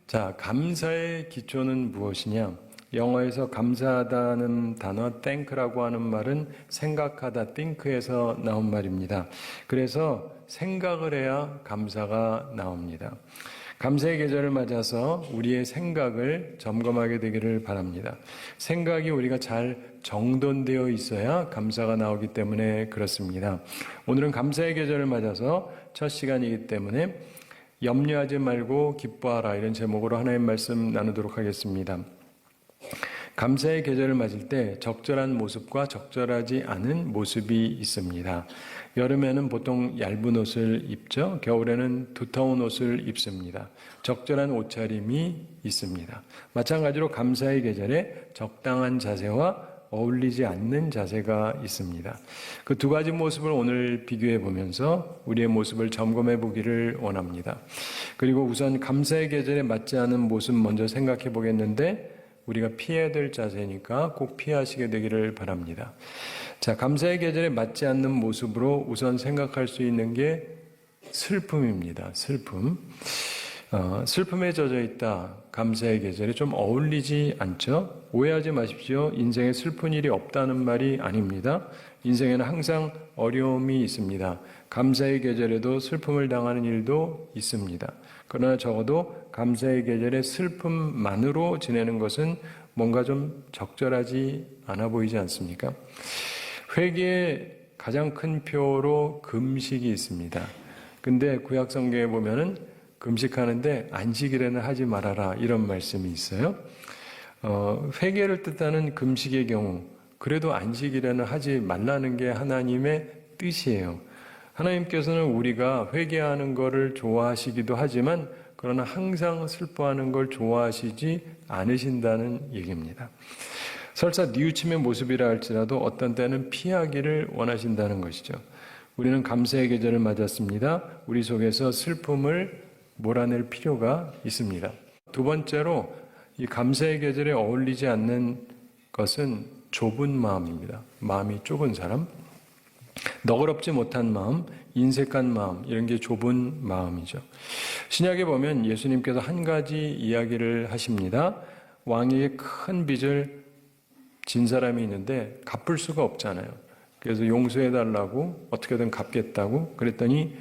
자, 감사의 기초는 무엇이냐? 영어에서 감사하다는 단어 thank라고 하는 말은 생각하다 think에서 나온 말입니다. 그래서 생각을 해야 감사가 나옵니다. 감사의 계절을 맞아서 우리의 생각을 점검하게 되기를 바랍니다. 생각이 우리가 잘 정돈되어 있어야 감사가 나오기 때문에 그렇습니다. 오늘은 감사의 계절을 맞아서 첫 시간이기 때문에 염려하지 말고 기뻐하라, 이런 제목으로 하나님 말씀 나누도록 하겠습니다. 감사의 계절을 맞을 때 적절한 모습과 적절하지 않은 모습이 있습니다. 여름에는 보통 얇은 옷을 입죠. 겨울에는 두터운 옷을 입습니다. 적절한 옷차림이 있습니다. 마찬가지로 감사의 계절에 적당한 자세와 어울리지 않는 자세가 있습니다. 그 두 가지 모습을 오늘 비교해 보면서 우리의 모습을 점검해 보기를 원합니다. 그리고 우선 감사의 계절에 맞지 않은 모습 먼저 생각해 보겠는데, 우리가 피해야 될 자세니까 꼭 피하시게 되기를 바랍니다. 자, 감사의 계절에 맞지 않는 모습으로 우선 생각할 수 있는 게 슬픔입니다. 슬픔. 슬픔에 젖어 있다. 감사의 계절에 좀 어울리지 않죠? 오해하지 마십시오. 인생에 슬픈 일이 없다는 말이 아닙니다. 인생에는 항상 어려움이 있습니다. 감사의 계절에도 슬픔을 당하는 일도 있습니다. 그러나 적어도 감사의 계절에 슬픔만으로 지내는 것은 뭔가 좀 적절하지 않아 보이지 않습니까? 회개의 가장 큰 표로 금식이 있습니다. 근데 구약 성경에 보면은 금식하는데 안식일에는 하지 말아라, 이런 말씀이 있어요. 회개를 뜻하는 금식의 경우 그래도 안식일에는 하지 말라는 게 하나님의 뜻이에요. 하나님께서는 우리가 회개하는 것을 좋아하시기도 하지만 그러나 항상 슬퍼하는 걸 좋아하시지 않으신다는 얘기입니다. 설사 뉘우침의 모습이라 할지라도 어떤 때는 피하기를 원하신다는 것이죠. 우리는 감사의 계절을 맞았습니다. 우리 속에서 슬픔을 몰아낼 필요가 있습니다. 두 번째로 이 감사의 계절에 어울리지 않는 것은 좁은 마음입니다. 마음이 좁은 사람, 너그럽지 못한 마음, 인색한 마음, 이런 게 좁은 마음이죠. 신약에 보면 예수님께서 한 가지 이야기를 하십니다. 왕에게 큰 빚을 진 사람이 있는데 갚을 수가 없잖아요. 그래서 용서해달라고, 어떻게든 갚겠다고 그랬더니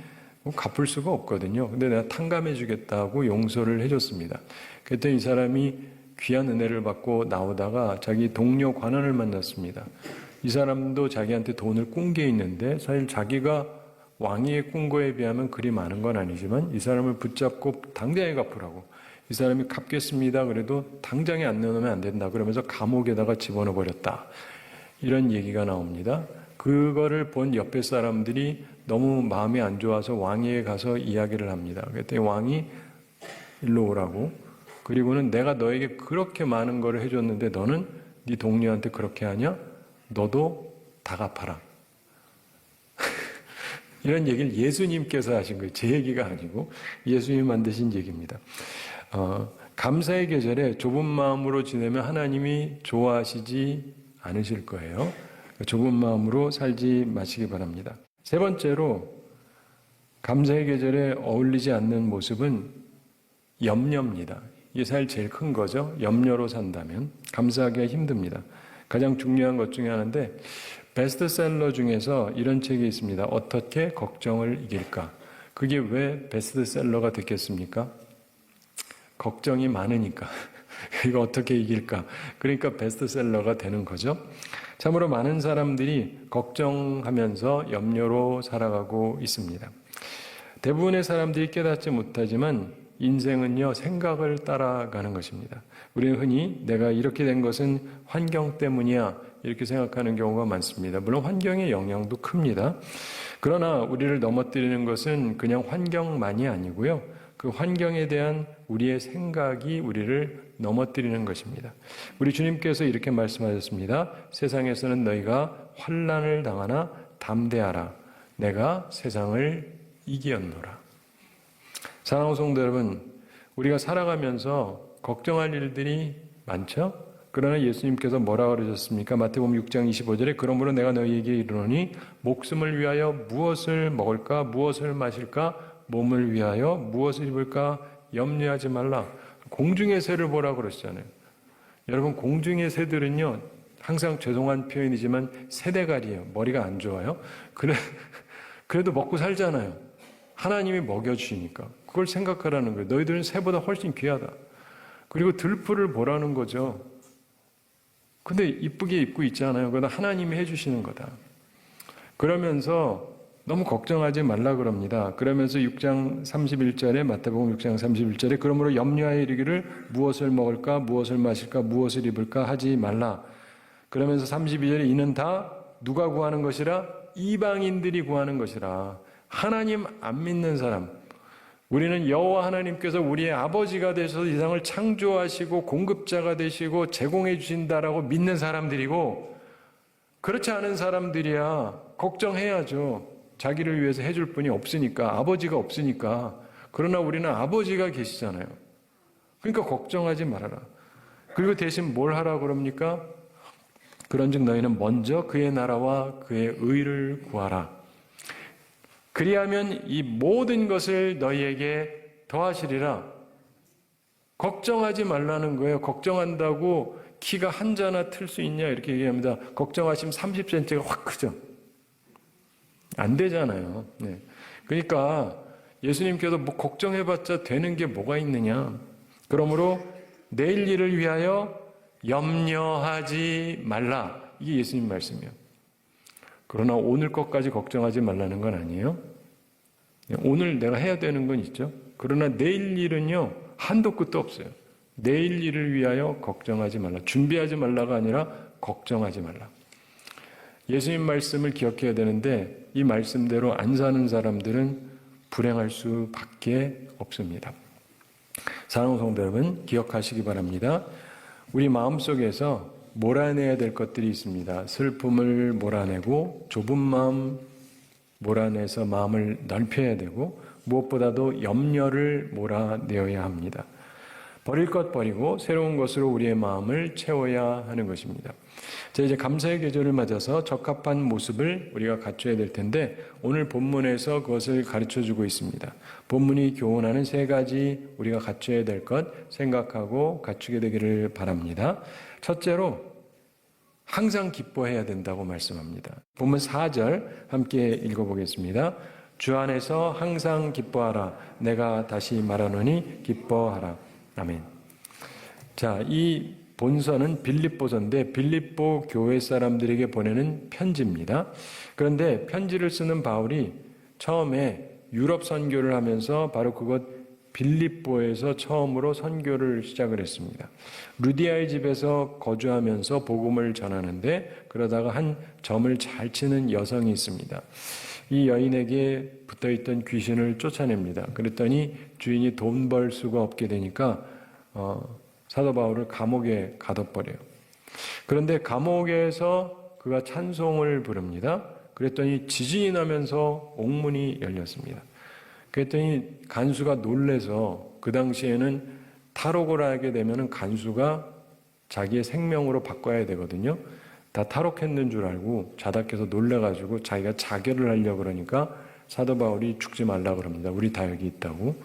갚을 수가 없거든요. 근데 내가 탕감해 주겠다고 용서를 해줬습니다. 그랬더니 이 사람이 귀한 은혜를 받고 나오다가 자기 동료 관원을 만났습니다. 이 사람도 자기한테 돈을 꾼 게 있는데 사실 자기가 왕위에 꾼 거에 비하면 그리 많은 건 아니지만 이 사람을 붙잡고 당장에 갚으라고, 이 사람이 갚겠습니다 그래도 당장에 안 내놓으면 안 된다 그러면서 감옥에다가 집어넣어 버렸다, 이런 얘기가 나옵니다. 그거를 본 옆에 사람들이 너무 마음이 안 좋아서 왕위에 가서 이야기를 합니다. 그랬더니 왕이 일로 오라고, 그리고는 내가 너에게 그렇게 많은 거를 해줬는데 너는 네 동료한테 그렇게 하냐? 너도 다 갚아라. 이런 얘기를 예수님께서 하신 거예요. 제 얘기가 아니고 예수님이 만드신 얘기입니다. 감사의 계절에 좁은 마음으로 지내면 하나님이 좋아하시지 않으실 거예요. 좁은 마음으로 살지 마시기 바랍니다. 세 번째로 감사의 계절에 어울리지 않는 모습은 염려입니다. 이게 사실 제일 큰 거죠. 염려로 산다면 감사하기가 힘듭니다. 가장 중요한 것 중에 하나인데, 베스트셀러 중에서 이런 책이 있습니다. 어떻게 걱정을 이길까? 그게 왜 베스트셀러가 됐겠습니까? 걱정이 많으니까. 이거 어떻게 이길까? 그러니까 베스트셀러가 되는 거죠. 참으로 많은 사람들이 걱정하면서 염려로 살아가고 있습니다. 대부분의 사람들이 깨닫지 못하지만 인생은요, 생각을 따라가는 것입니다. 우리는 흔히 내가 이렇게 된 것은 환경 때문이야, 이렇게 생각하는 경우가 많습니다. 물론 환경의 영향도 큽니다. 그러나 우리를 넘어뜨리는 것은 그냥 환경만이 아니고요, 그 환경에 대한 우리의 생각이 우리를 넘어뜨리는 것입니다. 우리 주님께서 이렇게 말씀하셨습니다. 세상에서는 너희가 환난을 당하나 담대하라. 내가 세상을 이기었노라. 사랑하는 성도 여러분, 우리가 살아가면서 걱정할 일들이 많죠? 그러나 예수님께서 뭐라고 그러셨습니까? 마태복음 6장 25절에 그러므로 내가 너희에게 이르노니 목숨을 위하여 무엇을 먹을까, 무엇을 마실까, 몸을 위하여 무엇을 입을까 염려하지 말라. 공중의 새를 보라 그러시잖아요. 여러분, 공중의 새들은요, 항상 죄송한 표현이지만 새대가리예요. 머리가 안 좋아요. 그래도 먹고 살잖아요. 하나님이 먹여주시니까. 그걸 생각하라는 거예요. 너희들은 새보다 훨씬 귀하다. 그리고 들풀을 보라는 거죠. 근데 이쁘게 입고 있잖아요. 그건 하나님이 해주시는 거다. 그러면서 너무 걱정하지 말라 그럽니다. 그러면서 6장 31절에, 마태복음 6장 31절에 그러므로 염려하여 이르기를 무엇을 먹을까, 무엇을 마실까, 무엇을 입을까 하지 말라. 그러면서 32절에 이는 다 누가 구하는 것이라? 이방인들이 구하는 것이라. 하나님 안 믿는 사람, 우리는 여호와 하나님께서 우리의 아버지가 되셔서 이 세상을 창조하시고 공급자가 되시고 제공해 주신다라고 믿는 사람들이고, 그렇지 않은 사람들이야 걱정해야죠. 자기를 위해서 해줄 분이 없으니까, 아버지가 없으니까. 그러나 우리는 아버지가 계시잖아요. 그러니까 걱정하지 말아라. 그리고 대신 뭘 하라 그럽니까? 그런즉 너희는 먼저 그의 나라와 그의 의를 구하라. 그리하면 이 모든 것을 너희에게 더하시리라. 걱정하지 말라는 거예요. 걱정한다고 키가 한 자나 틀 수 있냐 이렇게 얘기합니다. 걱정하시면 30cm가 확 크죠. 안 되잖아요. 네. 그러니까 예수님께서 뭐 걱정해봤자 되는 게 뭐가 있느냐. 그러므로 내일 일을 위하여 염려하지 말라. 이게 예수님 말씀이에요. 그러나 오늘 것까지 걱정하지 말라는 건 아니에요. 오늘 내가 해야 되는 건 있죠. 그러나 내일 일은요, 한도 끝도 없어요. 내일 일을 위하여 걱정하지 말라. 준비하지 말라가 아니라 걱정하지 말라. 예수님 말씀을 기억해야 되는데 이 말씀대로 안 사는 사람들은 불행할 수밖에 없습니다. 사랑하는 성도 여러분, 기억하시기 바랍니다. 우리 마음속에서 몰아내야 될 것들이 있습니다. 슬픔을 몰아내고 좁은 마음 몰아내서 마음을 넓혀야 되고, 무엇보다도 염려를 몰아내어야 합니다. 버릴 것 버리고 새로운 것으로 우리의 마음을 채워야 하는 것입니다. 자, 이제 감사의 계절을 맞아서 적합한 모습을 우리가 갖춰야 될 텐데, 오늘 본문에서 그것을 가르쳐주고 있습니다. 본문이 교훈하는 세 가지 우리가 갖춰야 될 것 생각하고 갖추게 되기를 바랍니다. 첫째로 항상 기뻐해야 된다고 말씀합니다. 본문 4절 함께 읽어보겠습니다. 주 안에서 항상 기뻐하라. 내가 다시 말하노니 기뻐하라. 아멘. 자, 이 본서는 빌립보서인데 빌립보 교회 사람들에게 보내는 편지입니다. 그런데 편지를 쓰는 바울이 처음에 유럽 선교를 하면서 바로 그것 빌립보에서 처음으로 선교를 시작을 했습니다. 루디아의 집에서 거주하면서 복음을 전하는데, 그러다가 한 점을 잘 치는 여성이 있습니다. 이 여인에게 붙어있던 귀신을 쫓아냅니다. 그랬더니 주인이 돈 벌 수가 없게 되니까 사도 바울을 감옥에 가둬버려요. 그런데 감옥에서 그가 찬송을 부릅니다. 그랬더니 지진이 나면서 옥문이 열렸습니다. 그랬더니 간수가 놀래서, 그 당시에는 탈옥을 하게 되면 간수가 자기의 생명으로 바꿔야 되거든요. 다 탈옥했는 줄 알고 자다께서 놀래가지고 자기가 자결을 하려고 그러니까 사도 바울이 죽지 말라 그럽니다. 우리 다 여기 있다고.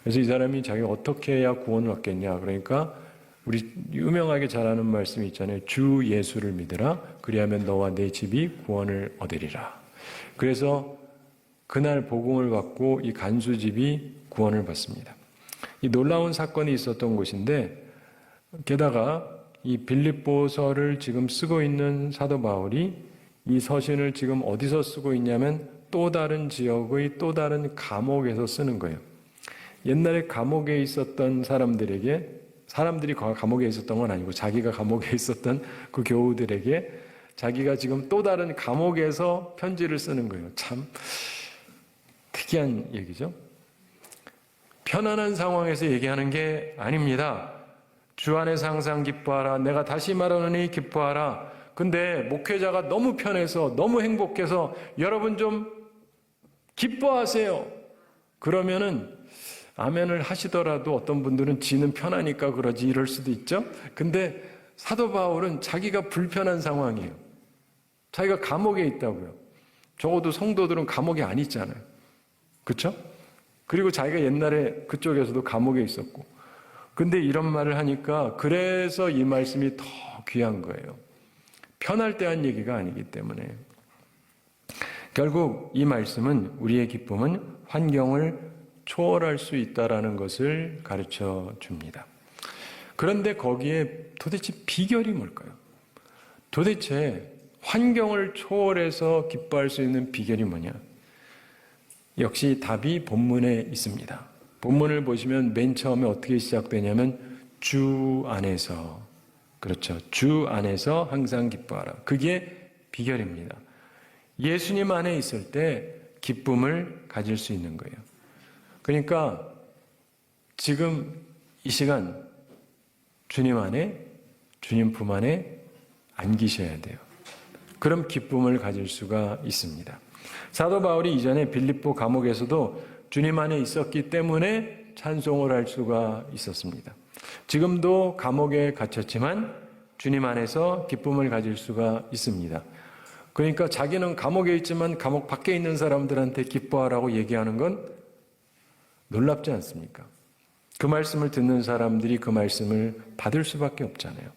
그래서 이 사람이 자기가 어떻게 해야 구원을 얻겠냐. 그러니까 우리 유명하게 잘 아는 말씀이 있잖아요. 주 예수를 믿으라. 그리하면 너와 내 집이 구원을 얻으리라. 그래서 그날 복음을 받고 이 간수집이 구원을 받습니다. 이 놀라운 사건이 있었던 곳인데, 게다가 이 빌립보서를 지금 쓰고 있는 사도 바울이 이 서신을 지금 어디서 쓰고 있냐면 또 다른 지역의 또 다른 감옥에서 쓰는 거예요. 옛날에 감옥에 있었던 사람들이 감옥에 있었던 건 아니고 자기가 감옥에 있었던 그 교우들에게 자기가 지금 또 다른 감옥에서 편지를 쓰는 거예요. 참 특이한 얘기죠. 편안한 상황에서 얘기하는 게 아닙니다. 주 안에서 항상 기뻐하라. 내가 다시 말하노니 기뻐하라. 근데 목회자가 너무 편해서 너무 행복해서 여러분 좀 기뻐하세요. 그러면은 아멘을 하시더라도 어떤 분들은 지는 편하니까 그러지 이럴 수도 있죠. 근데 사도 바울은 자기가 불편한 상황이에요. 자기가 감옥에 있다고요. 적어도 성도들은 감옥에 안 있잖아요. 그렇죠? 그리고 자기가 옛날에 그쪽에서도 감옥에 있었고, 근데 이런 말을 하니까 그래서 이 말씀이 더 귀한 거예요. 편할 때 한 얘기가 아니기 때문에. 결국 이 말씀은 우리의 기쁨은 환경을 초월할 수 있다라는 것을 가르쳐 줍니다. 그런데 거기에 도대체 비결이 뭘까요? 도대체 환경을 초월해서 기뻐할 수 있는 비결이 뭐냐? 역시 답이 본문에 있습니다. 본문을 보시면 맨 처음에 어떻게 시작되냐면 주 안에서, 그렇죠. 주 안에서 항상 기뻐하라. 그게 비결입니다. 예수님 안에 있을 때 기쁨을 가질 수 있는 거예요. 그러니까 지금 이 시간 주님 안에, 주님 품 안에 안기셔야 돼요. 그럼 기쁨을 가질 수가 있습니다. 사도 바울이 이전에 빌립보 감옥에서도 주님 안에 있었기 때문에 찬송을 할 수가 있었습니다. 지금도 감옥에 갇혔지만 주님 안에서 기쁨을 가질 수가 있습니다. 그러니까 자기는 감옥에 있지만 감옥 밖에 있는 사람들한테 기뻐하라고 얘기하는 건 놀랍지 않습니까? 그 말씀을 듣는 사람들이 그 말씀을 받을 수밖에 없잖아요.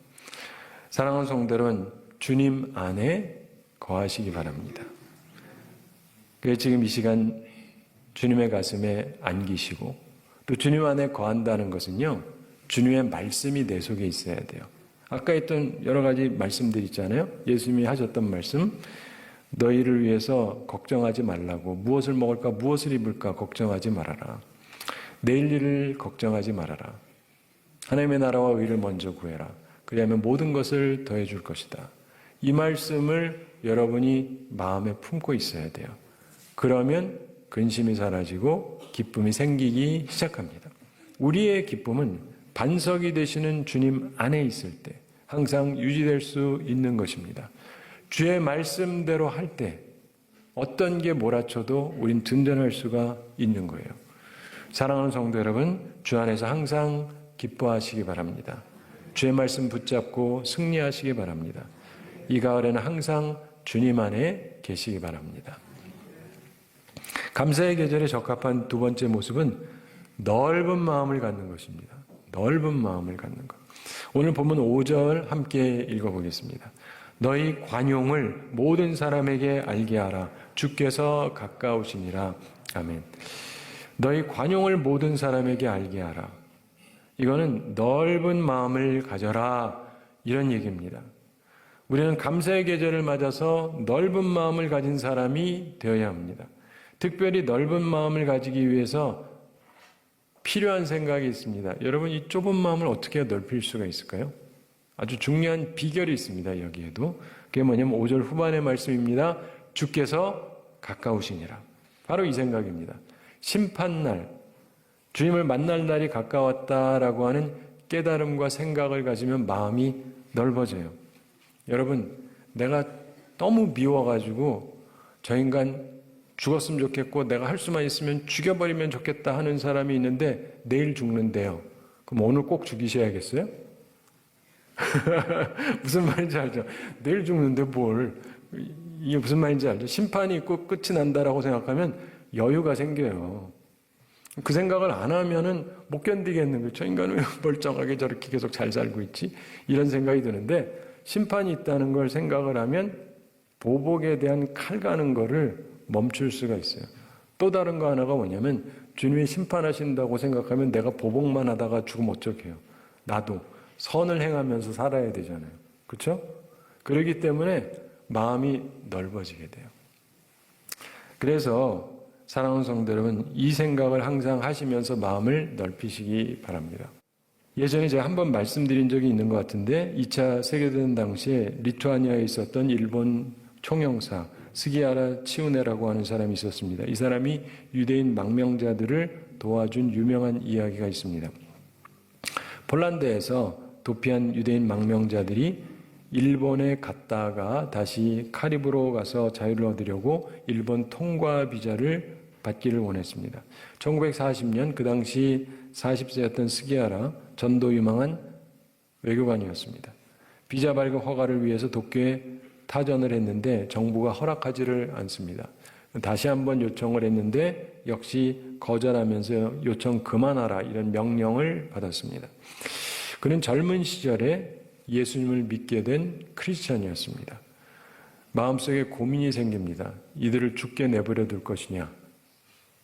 사랑하는 성도 여러분, 주님 안에 거하시기 바랍니다. 그래서 지금 이 시간 주님의 가슴에 안기시고 또 주님 안에 거한다는 것은요, 주님의 말씀이 내 속에 있어야 돼요. 아까 했던 여러 가지 말씀들 있잖아요. 예수님이 하셨던 말씀, 너희를 위해서 걱정하지 말라고, 무엇을 먹을까 무엇을 입을까 걱정하지 말아라. 내일 일을 걱정하지 말아라. 하나님의 나라와 의를 먼저 구해라. 그리하면 모든 것을 더해 줄 것이다. 이 말씀을 여러분이 마음에 품고 있어야 돼요. 그러면 근심이 사라지고 기쁨이 생기기 시작합니다. 우리의 기쁨은 반석이 되시는 주님 안에 있을 때 항상 유지될 수 있는 것입니다. 주의 말씀대로 할 때 어떤 게 몰아쳐도 우린 든든할 수가 있는 거예요. 사랑하는 성도 여러분, 주 안에서 항상 기뻐하시기 바랍니다. 주의 말씀 붙잡고 승리하시기 바랍니다. 이 가을에는 항상 주님 안에 계시기 바랍니다. 감사의 계절에 적합한 두 번째 모습은 넓은 마음을 갖는 것입니다. 넓은 마음을 갖는 것. 오늘 본문 5절 함께 읽어보겠습니다. 너희 관용을 모든 사람에게 알게 하라. 주께서 가까우시니라. 아멘. 너희 관용을 모든 사람에게 알게 하라. 이거는 넓은 마음을 가져라. 이런 얘기입니다. 우리는 감사의 계절을 맞아서 넓은 마음을 가진 사람이 되어야 합니다. 특별히 넓은 마음을 가지기 위해서 필요한 생각이 있습니다. 여러분, 이 좁은 마음을 어떻게 넓힐 수가 있을까요? 아주 중요한 비결이 있습니다. 여기에도. 그게 뭐냐면 5절 후반의 말씀입니다. 주께서 가까우시니라. 바로 이 생각입니다. 심판날, 주님을 만날 날이 가까웠다라고 하는 깨달음과 생각을 가지면 마음이 넓어져요. 여러분, 내가 너무 미워가지고 저 인간 죽었으면 좋겠고 내가 할 수만 있으면 죽여버리면 좋겠다 하는 사람이 있는데 내일 죽는데요. 그럼 오늘 꼭 죽이셔야겠어요? 무슨 말인지 알죠? 내일 죽는데 뭘. 이게 무슨 말인지 알죠? 심판이 있고 끝이 난다라고 생각하면 여유가 생겨요. 그 생각을 안 하면은 못 견디겠는 거죠. 저 인간은 왜 멀쩡하게 저렇게 계속 잘 살고 있지? 이런 생각이 드는데 심판이 있다는 걸 생각을 하면 보복에 대한 칼 가는 거를 멈출 수가 있어요. 또 다른 거 하나가 뭐냐면 주님이 심판하신다고 생각하면 내가 보복만 하다가 죽으면 어떡해요? 나도 선을 행하면서 살아야 되잖아요. 그렇죠? 그렇기 때문에 마음이 넓어지게 돼요. 그래서 사랑하는 성도 여러분, 이 생각을 항상 하시면서 마음을 넓히시기 바랍니다. 예전에 제가 한번 말씀드린 적이 있는 것 같은데 2차 세계대전 당시에 리투아니아에 있었던 일본 총영사 스기하라 치우네라고 하는 사람이 있었습니다. 이 사람이 유대인 망명자들을 도와준 유명한 이야기가 있습니다. 폴란드에서 도피한 유대인 망명자들이 일본에 갔다가 다시 카리브로 가서 자유를 얻으려고 일본 통과 비자를 받기를 원했습니다. 1940년 그 당시 40세였던 스기하라 전도 유망한 외교관이었습니다. 비자 발급 허가를 위해서 도쿄에 타전을 했는데 정부가 허락하지를 않습니다. 다시 한번 요청을 했는데 했는데 역시 거절하면서 요청 그만하라 이런 명령을 받았습니다. 그는 젊은 시절에 예수님을 믿게 된 크리스찬이었습니다. 마음속에 고민이 생깁니다. 이들을 죽게 내버려 둘 것이냐,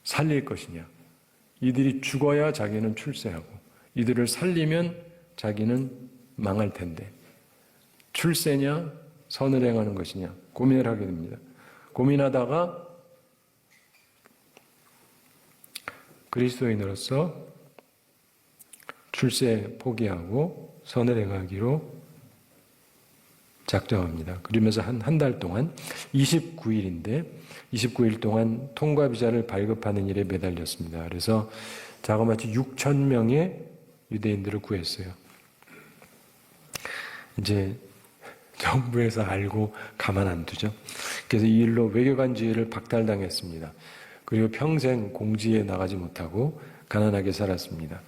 살릴 것이냐. 이들이 죽어야 자기는 출세하고 이들을 살리면 자기는 망할 텐데 출세냐 선을 행하는 것이냐 고민을 하게 됩니다. 고민하다가 그리스도인으로서 출세 포기하고 선을 행하기로 작정합니다. 그러면서 한 달 동안 29일 동안 통과 비자를 발급하는 일에 매달렸습니다. 그래서 자그마치 6천 명의 유대인들을 구했어요. 이제 정부에서 알고 가만 안 두죠. 그래서 이 일로 외교관 지위를 박탈당했습니다. 그리고 평생 공지에 나가지 못하고 가난하게 살았습니다.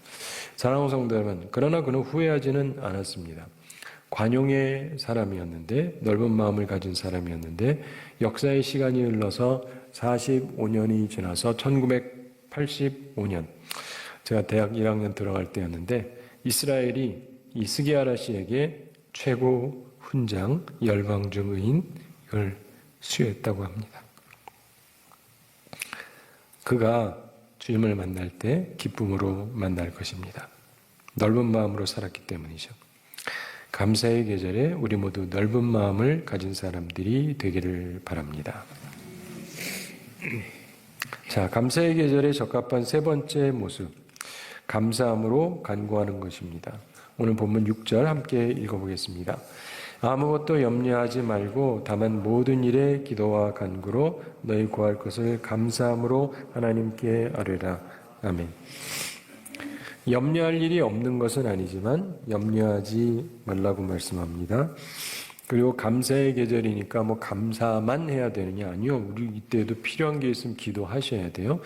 사랑하는 성도 여러분, 그러나 그는 후회하지는 않았습니다. 관용의 사람이었는데, 넓은 마음을 가진 사람이었는데, 역사의 시간이 흘러서 45년이 지나서 1985년, 제가 대학 1학년 들어갈 때였는데, 이스라엘이 이 스기야라 씨에게 최고 훈장, 열방중 의인을 수여했다고 합니다. 그가 주님을 만날 때 기쁨으로 만날 것입니다. 넓은 마음으로 살았기 때문이죠. 감사의 계절에 우리 모두 넓은 마음을 가진 사람들이 되기를 바랍니다. 자, 감사의 계절에 적합한 세 번째 모습, 감사함으로 간구하는 것입니다. 오늘 본문 6절 함께 읽어보겠습니다. 아무것도 염려하지 말고 다만 모든 일에 기도와 간구로 너희 구할 것을 감사함으로 하나님께 아뢰라. 아멘. 염려할 일이 없는 것은 아니지만 염려하지 말라고 말씀합니다. 그리고 감사의 계절이니까 뭐 감사만 해야 되느냐? 아니요. 우리 이때도 필요한 게 있으면 기도하셔야 돼요.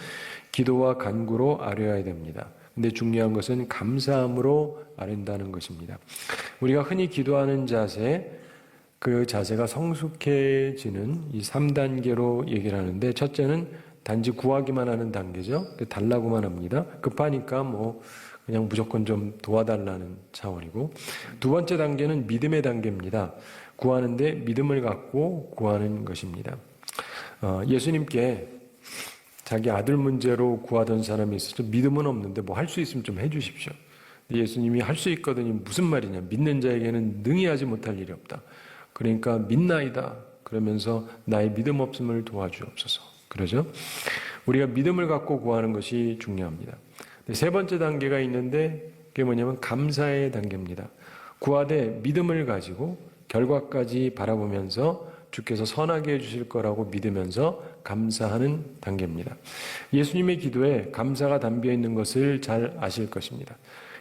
기도와 간구로 아뢰어야 됩니다. 근데 중요한 것은 감사함으로 아뢰는다는 것입니다. 우리가 흔히 기도하는 자세, 그 자세가 성숙해지는 이 3단계로 얘기를 하는데, 첫째는 단지 구하기만 하는 단계죠. 달라고만 합니다. 급하니까 뭐 그냥 무조건 좀 도와달라는 차원이고, 두 번째 단계는 믿음의 단계입니다. 구하는데 믿음을 갖고 구하는 것입니다. 예수님께 자기 아들 문제로 구하던 사람이 있어서 믿음은 없는데 뭐 할 수 있으면 좀 해주십시오. 예수님이 할 수 있거든요. 무슨 말이냐? 믿는 자에게는 능히 하지 못할 일이 없다. 그러니까 믿나이다. 그러면서 나의 믿음 없음을 도와주옵소서. 그러죠? 우리가 믿음을 갖고 구하는 것이 중요합니다. 세 번째 단계가 있는데 그게 뭐냐면 감사의 단계입니다. 구하되 믿음을 가지고 결과까지 바라보면서 주께서 선하게 해주실 거라고 믿으면서 감사하는 단계입니다. 예수님의 기도에 감사가 담겨 있는 것을 잘 아실 것입니다.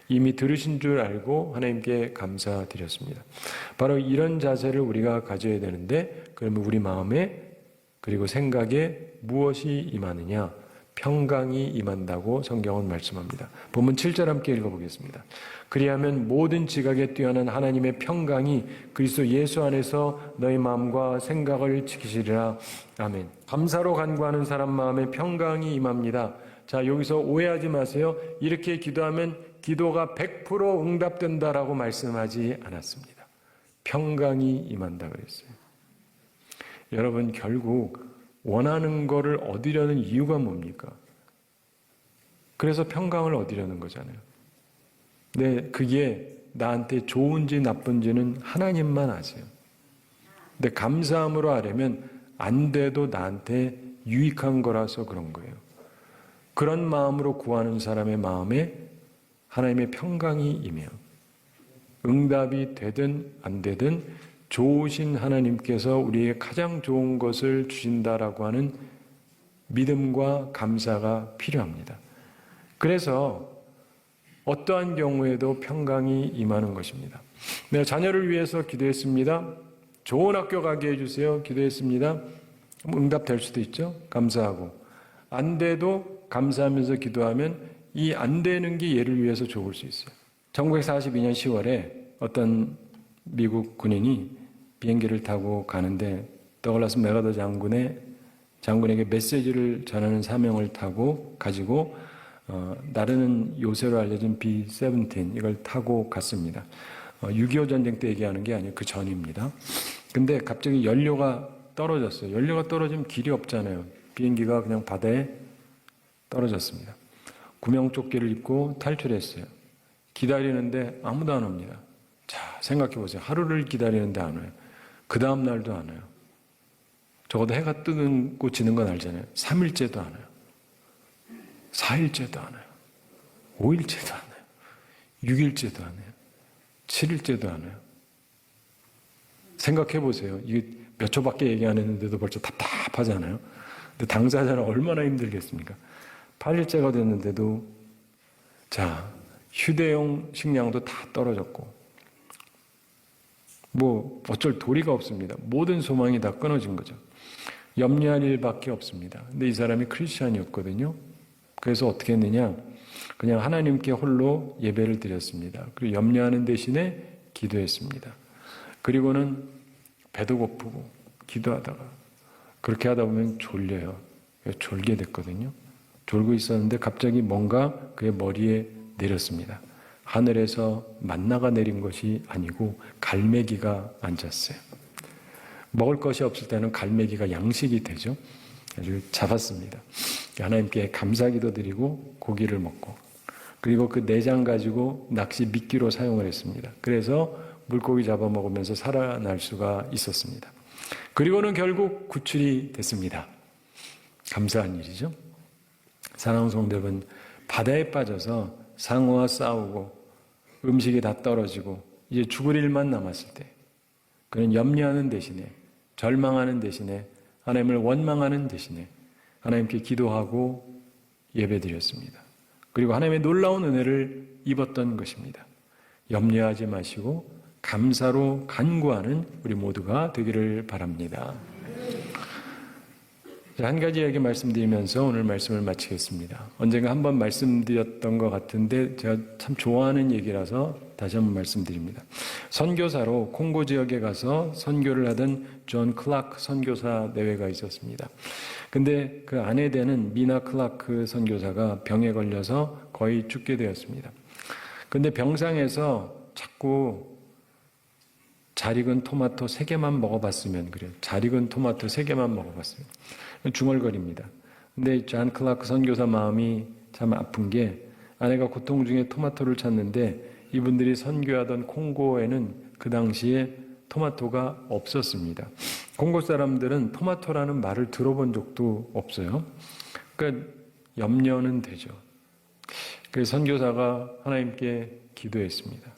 이미 들으신 줄 알고 하나님께 감사드렸습니다. 바로 이런 자세를 우리가 가져야 되는데, 그러면 우리 마음에 그리고 생각에 무엇이 임하느냐? 평강이 임한다고 성경은 말씀합니다. 본문 7절 함께 읽어보겠습니다. 그리하면 모든 지각에 뛰어난 하나님의 평강이 그리스도 예수 안에서 너희 마음과 생각을 지키시리라. 아멘. 감사로 간구하는 사람 마음에 평강이 임합니다. 자, 여기서 오해하지 마세요. 이렇게 기도하면 기도가 100% 응답된다라고 말씀하지 않았습니다. 평강이 임한다 그랬어요. 여러분, 결국 원하는 거를 얻으려는 이유가 뭡니까? 그래서 평강을 얻으려는 거잖아요. 근데 그게 나한테 좋은지 나쁜지는 하나님만 아세요. 근데 감사함으로 하려면 안 돼도 나한테 유익한 거라서 그런 거예요. 그런 마음으로 구하는 사람의 마음에 하나님의 평강이 임해요. 응답이 되든 안 되든 좋으신 하나님께서 우리에게 가장 좋은 것을 주신다라고 하는 믿음과 감사가 필요합니다. 그래서 어떠한 경우에도 평강이 임하는 것입니다. 내가 자녀를 위해서 기도했습니다. 좋은 학교 가게 해주세요. 기도했습니다. 응답될 수도 있죠. 감사하고. 안 돼도 감사하면서 기도하면 이 안 되는 게 얘를 위해서 좋을 수 있어요. 1942년 10월에 어떤 미국 군인이 비행기를 타고 가는데 더글라스 맥아더 장군의 장군에게 메시지를 전하는 사명을 가지고 나르는 요새로 알려진 B-17 이걸 타고 갔습니다. 6.25 전쟁 때 얘기하는 게 아니에요. 그 전입니다. 근데 갑자기 연료가 떨어졌어요. 연료가 떨어지면 길이 없잖아요. 비행기가 그냥 바다에 떨어졌습니다. 구명조끼를 입고 탈출했어요. 기다리는데 아무도 안 옵니다. 자, 생각해 보세요. 하루를 기다리는데 안 와요. 그 다음 날도 안 와요. 적어도 해가 뜨고 지는 건 알잖아요. 3일째도 안 와요. 4일째도 안 와요. 5일째도 안 와요. 6일째도 안 와요. 7일째도 안 와요. 생각해 보세요. 이게 몇 초밖에 얘기 안 했는데도 벌써 답답하잖아요. 근데 당사자는 얼마나 힘들겠습니까? 8일째가 됐는데도 자, 휴대용 식량도 다 떨어졌고 뭐 어쩔 도리가 없습니다. 모든 소망이 다 끊어진 거죠. 염려할 일밖에 없습니다. 근데 이 사람이 크리스찬이었거든요. 그래서 어떻게 했느냐? 그냥 하나님께 홀로 예배를 드렸습니다. 그리고 염려하는 대신에 기도했습니다. 그리고는 배도 고프고 기도하다가 그렇게 하다 보면 졸려요. 졸게 됐거든요. 졸고 있었는데 갑자기 뭔가 그의 머리에 내렸습니다. 하늘에서 만나가 내린 것이 아니고 갈매기가 앉았어요. 먹을 것이 없을 때는 갈매기가 양식이 되죠. 아주 잡았습니다. 하나님께 감사기도 드리고 고기를 먹고 그리고 그 내장 가지고 낚시 미끼로 사용을 했습니다. 그래서 물고기 잡아먹으면서 살아날 수가 있었습니다. 그리고는 결국 구출이 됐습니다. 감사한 일이죠. 사랑하는 성도 여러분, 바다에 빠져서 상어와 싸우고 음식이 다 떨어지고 이제 죽을 일만 남았을 때 그는 염려하는 대신에 절망하는 대신에 하나님을 원망하는 대신에 하나님께 기도하고 예배드렸습니다. 그리고 하나님의 놀라운 은혜를 입었던 것입니다. 염려하지 마시고 감사로 간구하는 우리 모두가 되기를 바랍니다. 한 가지 이야기 말씀드리면서 오늘 말씀을 마치겠습니다. 언젠가 한번 말씀드렸던 것 같은데 제가 참 좋아하는 얘기라서 다시 한번 말씀드립니다. 선교사로 콩고 지역에 가서 선교를 하던 존 클라크 선교사 대회가 있었습니다. 근데 그 아내 되는 미나 클라크 선교사가 병에 걸려서 거의 죽게 되었습니다. 근데 병상에서 자꾸 잘 익은 토마토 3개만 먹어봤으면 그래요. 잘 익은 토마토 3개만 먹어봤으면. 중얼거립니다. 근데 존 클라크 선교사 마음이 참 아픈 게 아내가 고통 중에 토마토를 찾는데 이분들이 선교하던 콩고에는 그 당시에 토마토가 없었습니다. 콩고 사람들은 토마토라는 말을 들어본 적도 없어요. 그러니까 염려는 되죠. 그래서 선교사가 하나님께 기도했습니다.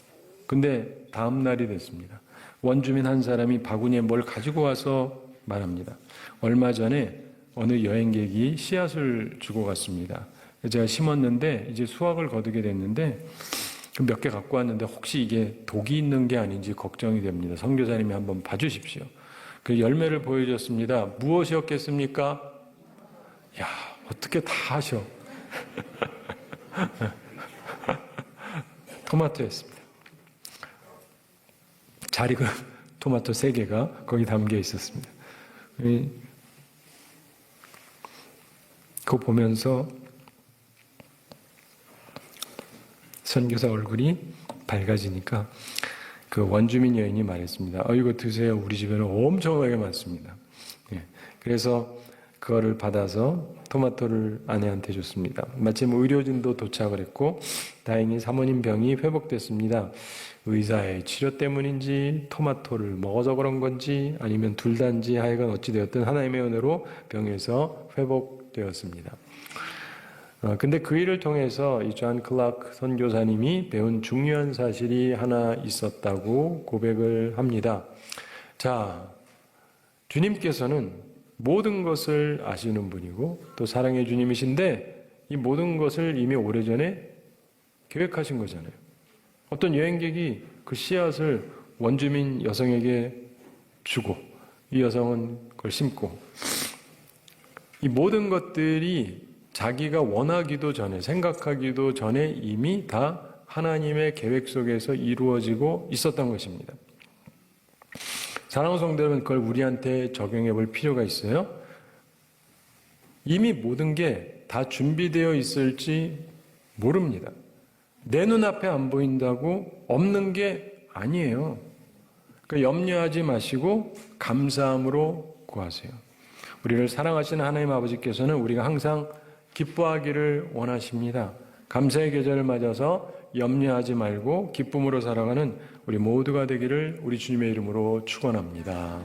근데 다음 날이 됐습니다. 원주민 한 사람이 바구니에 뭘 가지고 와서 말합니다. 얼마 전에 어느 여행객이 씨앗을 주고 갔습니다. 제가 심었는데 이제 수확을 거두게 됐는데 몇 개 갖고 왔는데 혹시 이게 독이 있는 게 아닌지 걱정이 됩니다. 선교사님이 한번 봐주십시오. 그 열매를 보여줬습니다. 무엇이었겠습니까? 야, 어떻게 다 하셔. 토마토였습니다. 잘 익은 토마토 3개가 거기 담겨 있었습니다. 그거 보면서 선교사 얼굴이 밝아지니까 그 원주민 여인이 말했습니다. 이거 드세요. 우리 집에는 엄청나게 많습니다. 그래서 그거를 받아서 토마토를 아내한테 줬습니다. 마침 의료진도 도착을 했고 다행히 사모님 병이 회복됐습니다. 의사의 치료 때문인지 토마토를 먹어서 그런 건지 아니면 둘 다인지 하여간 어찌되었든 하나님의 은혜로 병에서 회복되었습니다. 근데 그 일을 통해서 이 존 클라크 선교사님이 배운 중요한 사실이 하나 있었다고 고백을 합니다. 자, 주님께서는 모든 것을 아시는 분이고 또 사랑의 주님이신데 이 모든 것을 이미 오래전에 계획하신 거잖아요. 어떤 여행객이 그 씨앗을 원주민 여성에게 주고 이 여성은 그걸 심고 이 모든 것들이 자기가 원하기도 전에 생각하기도 전에 이미 다 하나님의 계획 속에서 이루어지고 있었던 것입니다. 사랑하는 성도 여러분, 그걸 우리한테 적용해 볼 필요가 있어요. 이미 모든 게 다 준비되어 있을지 모릅니다. 내 눈앞에 안 보인다고 없는 게 아니에요. 그러니까 염려하지 마시고 감사함으로 구하세요. 우리를 사랑하시는 하나님 아버지께서는 우리가 항상 기뻐하기를 원하십니다. 감사의 계절을 맞아서 염려하지 말고 기쁨으로 살아가는 우리 모두가 되기를 우리 주님의 이름으로 축원합니다.